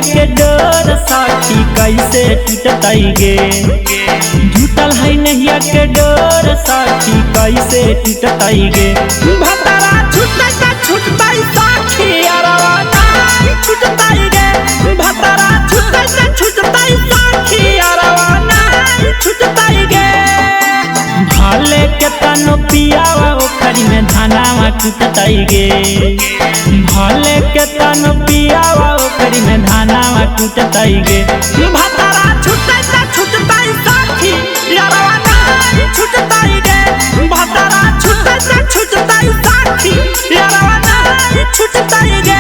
के डोर साथी कैसे टूटतई गे। झूठल है नहिया के डोर साथी कैसे टूटतई गे। भतरा छूटता छूटतई साथी अरवा नहीं छूटतई गे। भतरा छूटता छूटतई साथी अरवा नहीं छूटतई गे। भले के तनो पियावा ओखरी में धानावा टूटतई गे। भले के तनो पियावा ओखरी में धानावा टूटतई गे। भतरा छूटता छूटतई साथी अरवा नहीं छूटतई गे। भतरा छूटता छूटतई साथी अरवा नहीं छूटतई गे।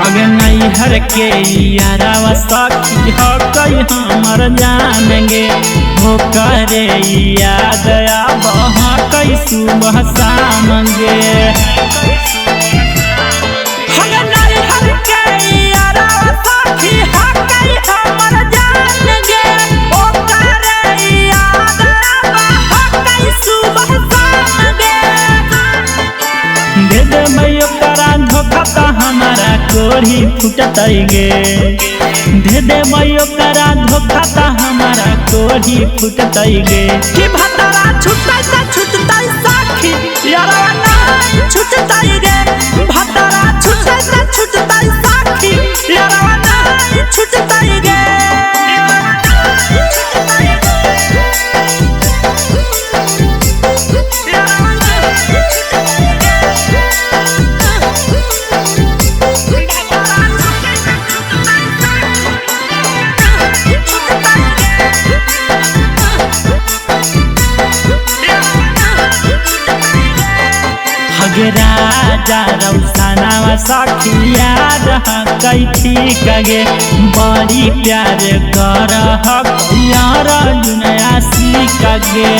अगर नैहर के यारावा साखी हो कई हमर जानेंगे। हो करे याद आबह कई सुबह शाम गे। अगर नैहर के यारावा साखी हो कई हमर जानेंगे। हो करे याद आबह कई सुबह शाम गे। दे दे मैयो करा धोखा ता हमारा कोढ़ी फुटतई गे। दे दे मैयो करा धोखा ता हमारा कोढ़ी फुटतई गे। कि भतरा छूटता छूटतई साखी यारवा नहीं छूटतई गे। भतरा छूटता छूटतई साखी यारवा नहीं छूटतई गे। राजा रौसानावा साखिया रहा कई ठीक गे। बड़ी प्यार कर यार दुनिया सीख गे।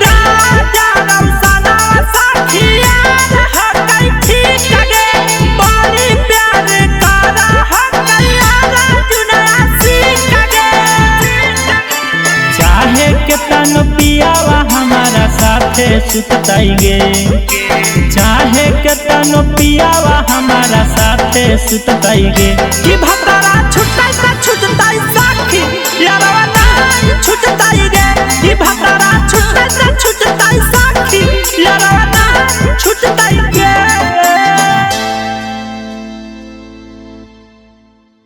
राजा रौसानावा साखिया रहा कई ठीक गे। बड़ी प्यार कर यार दुनिया सीख गे। चाहे केतनो पियावा हमारा साथे सुततई गे। चाहे केतनो पियावा हमारा साथे सुततई गे। कि भतरा छूटता छूटतई साखी यारवा नहीं छूटतई गे। कि भतरा